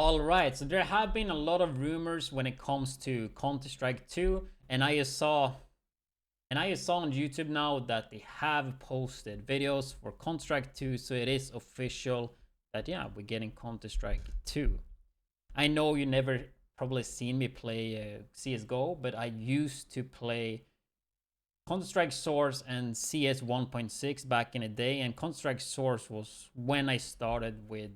Alright, so there have been a lot of rumors when it comes to Counter-Strike 2, and I just saw on YouTube now that they have posted videos for Counter-Strike 2, so it is official that yeah, we're getting Counter-Strike 2. I know you never probably seen me play CSGO, but I used to play Counter-Strike Source and CS 1.6 back in the day, and Counter-Strike Source was when I started with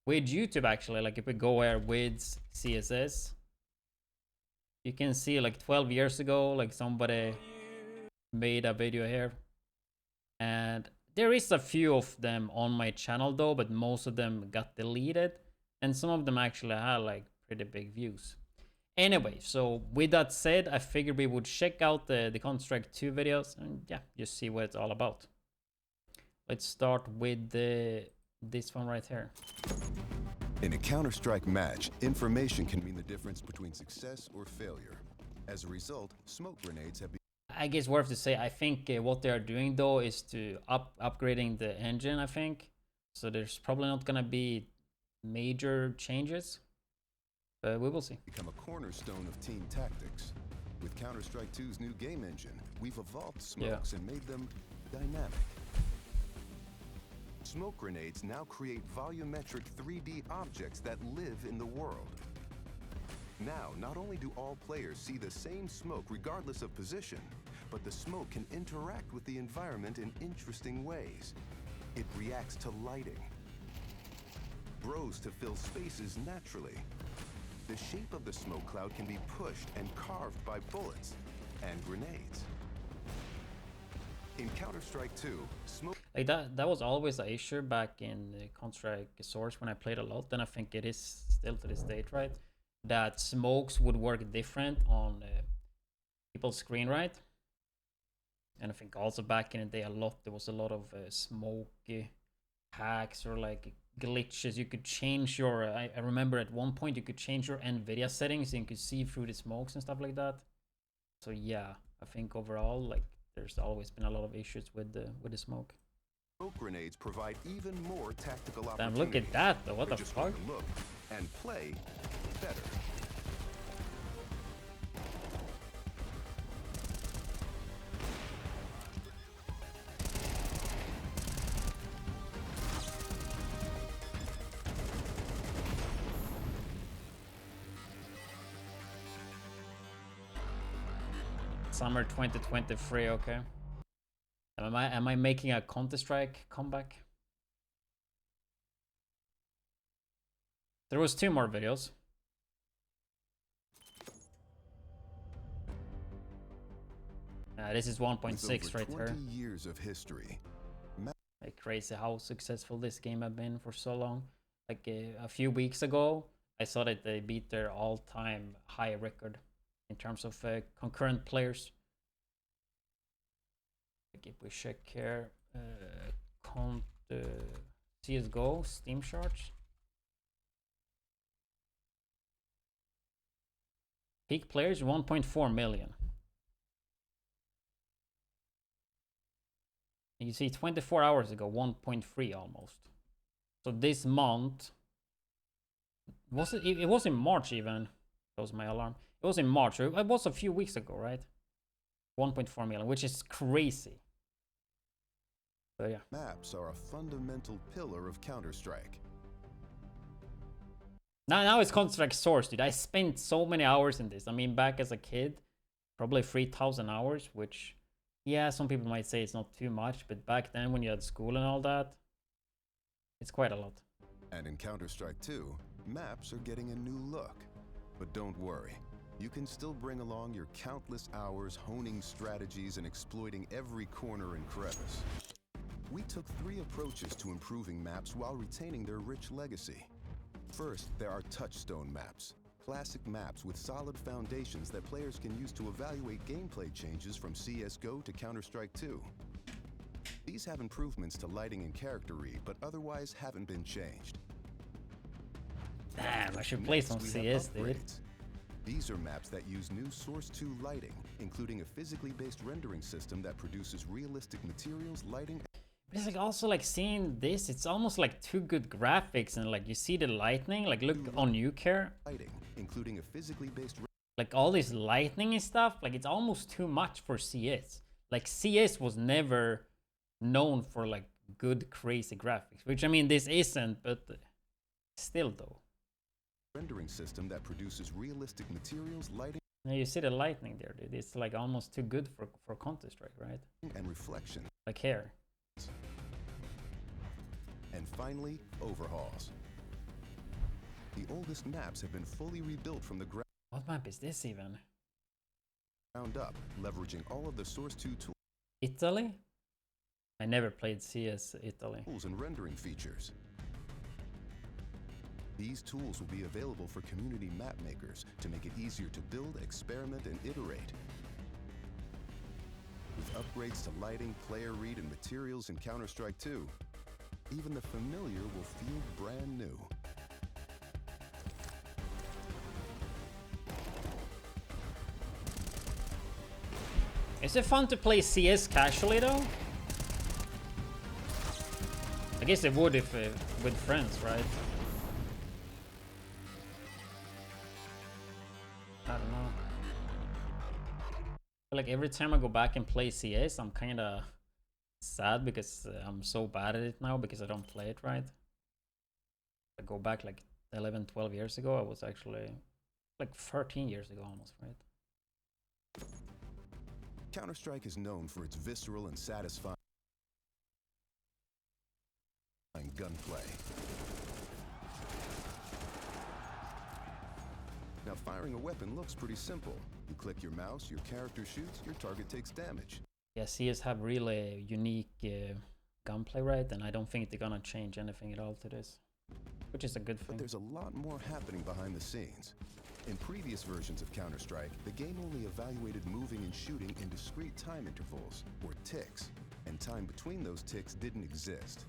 YouTube actually. Like if we go here, widdz CSS, you can see like 12 years ago, like somebody made a video here, and there is a few of them on my channel though, but most of them got deleted, and some of them actually had like pretty big views. Anyway, so with that said, I figured we would check out the Counter-Strike 2 videos and yeah, just see what it's all about. Let's start with this one right here. In a Counter-Strike match, information can mean the difference between success or failure. As a result, smoke grenades have been... I guess worth to say, I think what they are doing though is to upgrading the engine, I think. So there's probably not gonna be major changes, but we will see. Become a cornerstone of team tactics. With Counter-Strike 2's new game engine, we've evolved smokes and made them dynamic. Smoke grenades now create volumetric 3D objects that live in the world. Now, not only do all players see the same smoke regardless of position, but the smoke can interact with the environment in interesting ways. It reacts to lighting, grows to fill spaces naturally. The shape of the smoke cloud can be pushed and carved by bullets and grenades. In Counter-Strike 2, smoke... Like that was always an issue back in Counter-Strike Source when I played a lot, and I think it is still to this date, right? That smokes would work different on people's screen, right? And I think also back in the day there was a lot of smoke hacks or like glitches. You could change your I remember at one point you could change your NVIDIA settings and you could see through the smokes and stuff like that. So yeah, I think overall like there's always been a lot of issues with the smoke. Smoke grenades provide even more tactical opportunities. Damn, look at that though, what the fuck? Look and play better. Summer 2023, okay. Am I making a Counter-Strike comeback? There was 2 more videos. This is 1.6 right here. 20 years of history. Like crazy how successful this game has been for so long. Like a few weeks ago, I saw that they beat their all-time high record in terms of concurrent players. Like if we check here, CSGO Steam charts. Peak players 1.4 million. You see 24 hours ago 1.3 almost. So this month was it was in March even. That was my alarm. It was in March. It was a few weeks ago, right? 1.4 million, which is crazy. But yeah. Maps are a fundamental pillar of Counter-Strike. Now it's Counter-Strike Source, dude. I spent so many hours in this. I mean, back as a kid, probably 3,000 hours, which, yeah, some people might say it's not too much, but back then when you had school and all that, it's quite a lot. And in Counter-Strike 2, maps are getting a new look. But don't worry, you can still bring along your countless hours honing strategies and exploiting every corner and crevice. We took 3 approaches to improving maps while retaining their rich legacy. First, there are touchstone maps, classic maps with solid foundations that players can use to evaluate gameplay changes from CSGO to Counter-Strike 2. These have improvements to lighting and character read, but otherwise haven't been changed. Damn, I should play some CS, dude. These are maps that use new Source 2 lighting, including a physically based rendering system that produces realistic materials, lighting... But it's like also like seeing this, it's almost like too good graphics, and like you see the lightning, like look on Nuclear, Lighting, including a physically based like all this lightning and stuff, like it's almost too much for CS. Like CS was never known for like good crazy graphics, which I mean this isn't, but still though. rendering system that produces realistic materials, lighting, Now you see the lightning there, dude. It's like almost too good for Counter-Strike, right? and reflection. Like here. And finally, overhauls. The oldest maps have been fully rebuilt from the What map is this even? ground up, leveraging all of the Source 2 Italy? I never played CS Italy. tools and rendering features. These tools will be available for community map makers to make it easier to build, experiment, and iterate. With upgrades to lighting, player read, and materials in Counter-Strike 2, even the familiar will feel brand new. Is it fun to play CS casually though? I guess it would if with friends, right? I don't know. Like every time I go back and play CS, I'm kind of sad because I'm so bad at it now because I don't play it right. I go back like 11, 12 years ago. I was actually like 13 years ago almost, right? Counter-Strike is known for its visceral and satisfying gunplay. Now, firing a weapon looks pretty simple. You click your mouse, your character shoots, your target takes damage. Yeah, CS have really unique gunplay, right? And I don't think they're gonna change anything at all to this, which is a good But thing. there's a lot more happening behind the scenes. In previous versions of Counter-Strike, the game only evaluated moving and shooting in discrete time intervals, or ticks, and time between those ticks didn't exist.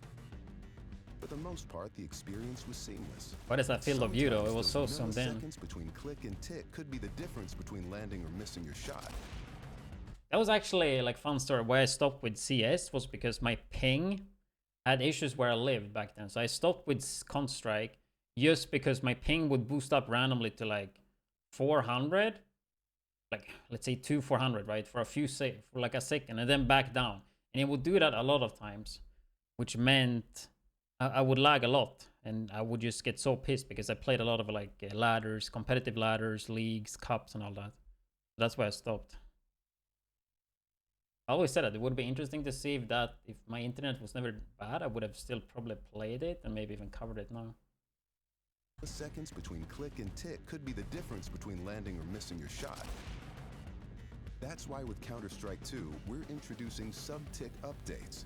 For the most part, the experience was seamless. What is that field of view though? It was so Sometimes zoomed in. milliseconds between click and tick could be the difference between landing or missing your shot. That was actually like fun story. Why I stopped with CS was because my ping had issues where I lived back then. So I stopped with Counter-Strike just because my ping would boost up randomly to like 400, like let's say 400, right? For like a second, and then back down. And it would do that a lot of times, which meant I would lag a lot, and I would just get so pissed because I played a lot of like ladders, competitive ladders, leagues, cups, and all that. That's why I stopped. I always said that it would be interesting to see if my internet was never bad, I would have still probably played it and maybe even covered it now. Seconds between click and tick could be the difference between landing or missing your shot. That's why with Counter-Strike 2, we're introducing sub-tick updates.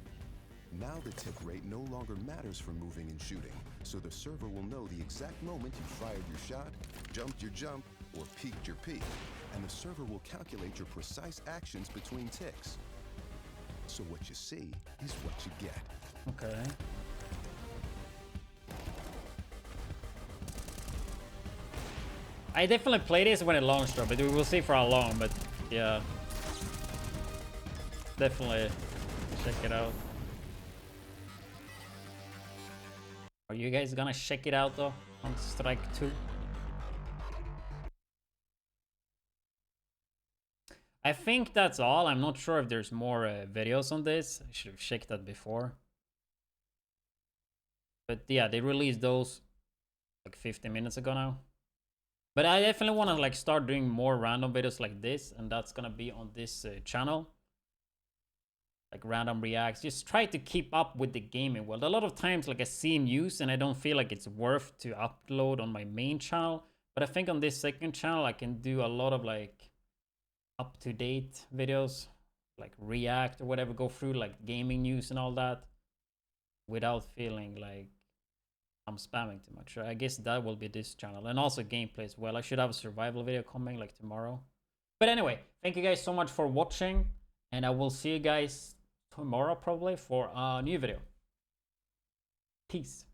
Now the tick rate no longer matters for moving and shooting, so the server will know the exact moment you fired your shot, jumped your jump, or peeked your peek, and the server will calculate your precise actions between ticks. So what you see is what you get. Okay. I definitely played this when it launched though, but we will see for how long, but yeah. Definitely check it out. Are you guys gonna check it out though on Strike 2? I think that's all. I'm not sure if there's more videos on this. I should have checked that before. But yeah, they released those like 50 minutes ago now. But I definitely want to like start doing more random videos like this, and that's gonna be on this channel. Like random reacts. Just try to keep up with the gaming world. A lot of times like I see news and I don't feel like it's worth to upload on my main channel. But I think on this second channel I can do a lot of like up-to-date videos, like react or whatever, go through like gaming news and all that without feeling like I'm spamming too much. I guess that will be this channel, and also gameplay as well. I should have a survival video coming like tomorrow. But anyway, thank you guys so much for watching, and I will see you guys tomorrow probably for a new video. Peace.